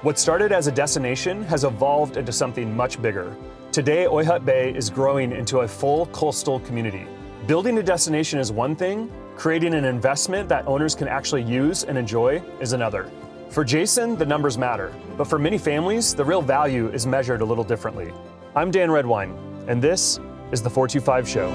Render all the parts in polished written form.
What started as a destination has evolved into something much bigger. Today, Oyhut Bay is growing into a full coastal community. Building a destination is one thing, creating an investment that owners can actually use and enjoy is another. For Jason, the numbers matter, but for many families, the real value is measured a little differently. I'm Dan Redwine, and this is the 425 Show.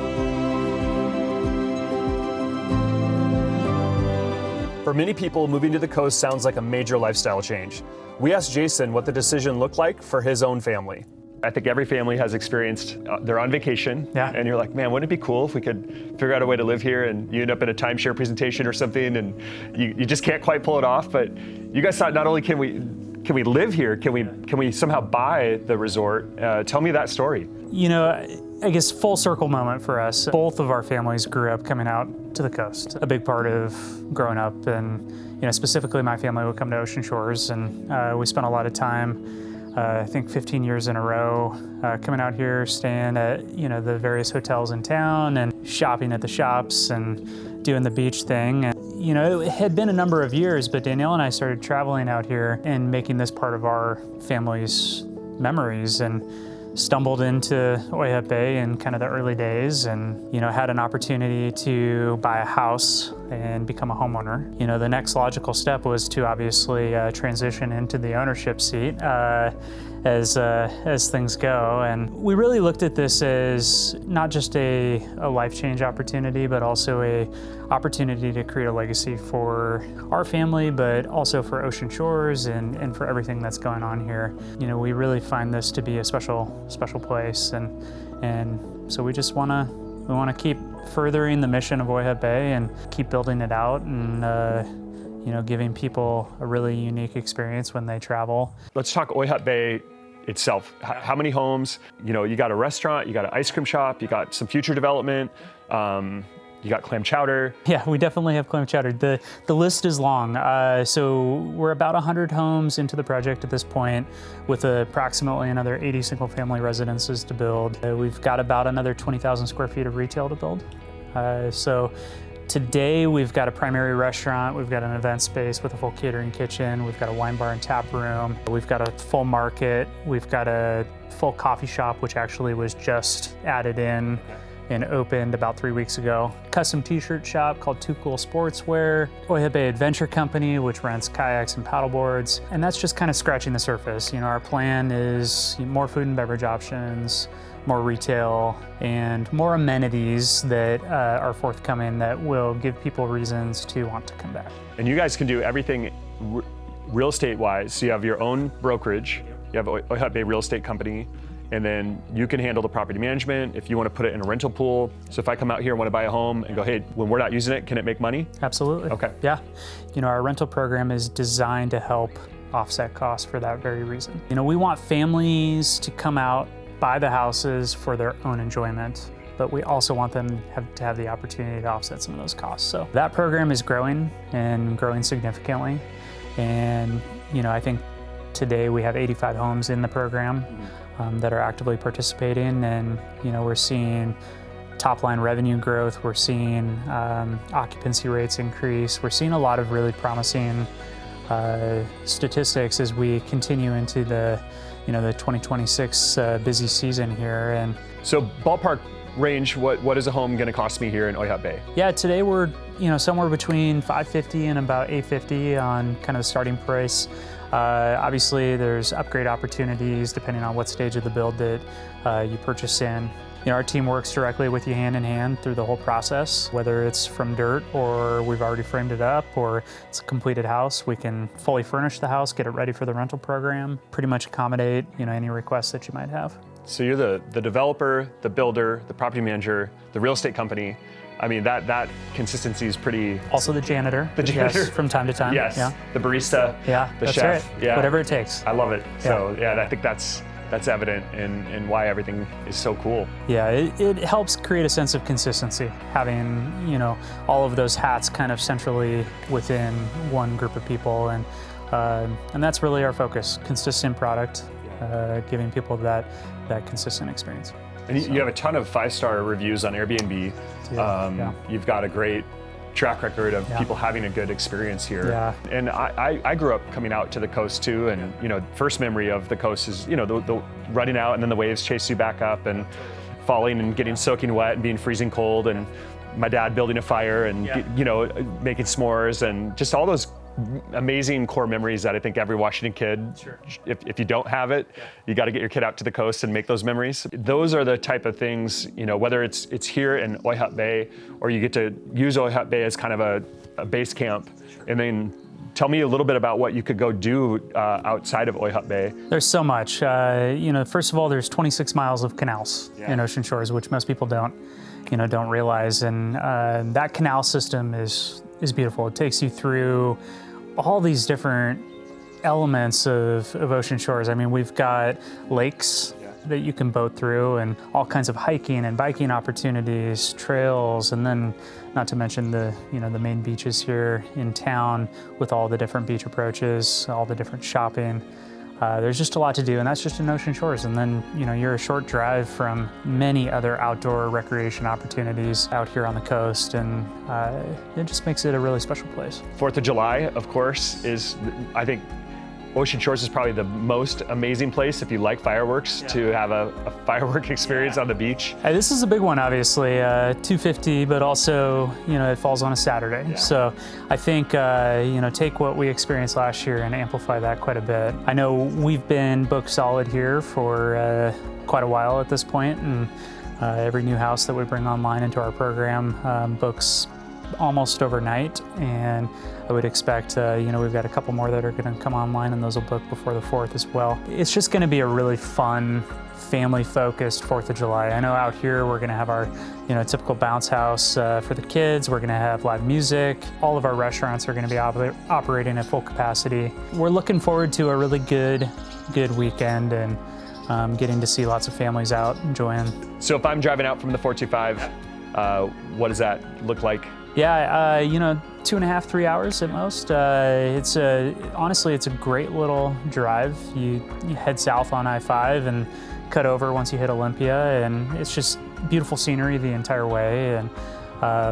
For many people, moving to the coast sounds like a major lifestyle change. We asked Jason what the decision looked like for his own family. I think every family has experienced, they're on vacation, and you're like, man, wouldn't it be cool if we could figure out a way to live here, and you end up in a timeshare presentation or something, and you just can't quite pull it off. But you guys thought, not only can we live here, can we somehow buy the resort? Tell me that story. You know, I guess full circle moment for us. Both of our families grew up coming out to the coast. A big part of growing up, and specifically my family would come to Ocean Shores, and we spent a lot of time. I think 15 years in a row, coming out here, staying at the various hotels in town, and shopping at the shops, and doing the beach thing. And, it had been a number of years, but Danielle and I started traveling out here and making this part of our family's memories, and stumbled into Oyhut Bay in kind of the early days, and had an opportunity to buy a house and become a homeowner. The next logical step was to obviously transition into the ownership seat as things go. And we really looked at this as not just a life change opportunity, but also a opportunity to create a legacy for our family, but also for Ocean Shores and for everything that's going on here. We really find this to be a special place, and so we just want to keep furthering the mission of Oyhut Bay and keep building it out, and giving people a really unique experience when they travel. Let's talk Oyhut Bay itself. How many homes? You got a restaurant, you got an ice cream shop, you got some future development. You got clam chowder. Yeah, we definitely have clam chowder. The list is long. So we're about 100 homes into the project at this point, with approximately another 80 single-family residences to build. We've got about another 20,000 square feet of retail to build. So today we've got a primary restaurant, we've got an event space with a full catering kitchen, we've got a wine bar and tap room, we've got a full market, we've got a full coffee shop, which actually was just added in and opened about 3 weeks ago. Custom t-shirt shop called Too Cool Sportswear, Oyhut Bay Adventure Company, which rents kayaks and paddleboards. And that's just kind of scratching the surface. Our plan is more food and beverage options, more retail, and more amenities that are forthcoming that will give people reasons to want to come back. And you guys can do everything real estate-wise. So you have your own brokerage, you have Oyhut Bay Real Estate Company, and then you can handle the property management if you want to put it in a rental pool. So if I come out here and want to buy a home and go, hey, when we're not using it, can it make money? Absolutely. Okay. Yeah. Our rental program is designed to help offset costs for that very reason. We want families to come out, buy the houses for their own enjoyment, but we also want them to have the opportunity to offset some of those costs. So that program is growing and growing significantly. And, I think today we have 85 homes in the program that are actively participating, and we're seeing top-line revenue growth, we're seeing occupancy rates increase, we're seeing a lot of really promising statistics as we continue into the 2026 busy season here. And so ballpark range, what is a home going to cost me here in Oyhut Bay? Yeah, today we're somewhere between $550 and about $850 on kind of the starting price. Obviously, there's upgrade opportunities depending on what stage of the build that you purchase in. Our team works directly with you hand in hand through the whole process, whether it's from dirt or we've already framed it up or it's a completed house. We can fully furnish the house, get it ready for the rental program, pretty much accommodate any requests that you might have. So you're the developer, the builder, the property manager, the real estate company. I mean, that consistency is pretty... Also the janitor. The janitor. Yes, from time to time. Yes. Yeah. The barista. Yeah, the that's chef. Right. Yeah. Whatever it takes. I love it. So I think that's evident in why everything is so cool. Yeah, it helps create a sense of consistency, having all of those hats kind of centrally within one group of people, and that's really our focus: consistent product, giving people that consistent experience. And you have a ton of 5-star reviews on Airbnb. You've got a great track record of people having a good experience here. Yeah. And I grew up coming out to the coast too, and first memory of the coast is the running out and then the waves chase you back up and falling and getting soaking wet and being freezing cold, and my dad building a fire and making s'mores and just all those amazing core memories that I think every Washington kid, if you don't have it, you got to get your kid out to the coast and make those memories. Those are the type of things, whether it's here in Oyhut Bay or you get to use Oyhut Bay as kind of a base camp. And then tell me a little bit about what you could go do outside of Oyhut Bay. There's so much. First of all, there's 26 miles of canals in Ocean Shores, which most people don't realize. And that canal system is beautiful. It takes you through all these different elements of Ocean Shores. I mean, we've got lakes that you can boat through and all kinds of hiking and biking opportunities, trails, and then not to mention the main beaches here in town with all the different beach approaches, all the different shopping. There's just a lot to do, and that's just in Ocean Shores. And then, you're a short drive from many other outdoor recreation opportunities out here on the coast, and it just makes it a really special place. 4th of July, of course, I think Ocean Shores is probably the most amazing place if you like fireworks to have a firework experience on the beach. This is a big one, obviously, 250, but also, it falls on a Saturday. Yeah. So I think, take what we experienced last year and amplify that quite a bit. I know we've been booked solid here for quite a while at this point, and every new house that we bring online into our program books almost overnight, and I would expect, we've got a couple more that are going to come online, and those will book before the 4th as well. It's just going to be a really fun, family-focused 4th of July. I know out here we're going to have our, typical bounce house for the kids. We're going to have live music. All of our restaurants are going to be operating at full capacity. We're looking forward to a really good weekend and getting to see lots of families out enjoying. So if I'm driving out from the 425, what does that look like? Yeah, 2.5, 3 hours at most. Honestly, it's a great little drive. You head south on I-5 and cut over once you hit Olympia, and it's just beautiful scenery the entire way. And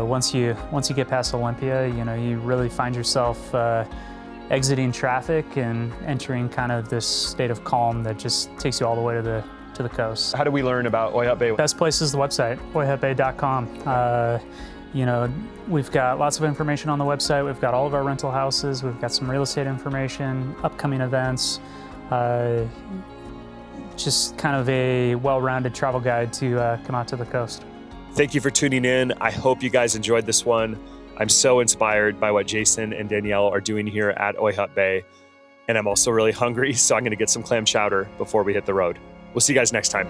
once you get past Olympia, you really find yourself exiting traffic and entering kind of this state of calm that just takes you all the way to the coast. How do we learn about Oyhut Bay? Best place is the website, oyhutbay.com. We've got lots of information on the website. We've got all of our rental houses. We've got some real estate information, upcoming events, just kind of a well-rounded travel guide to come out to the coast. Thank you for tuning in. I hope you guys enjoyed this one. I'm so inspired by what Jason and Danielle are doing here at Oyhut Bay. And I'm also really hungry, so I'm going to get some clam chowder before we hit the road. We'll see you guys next time.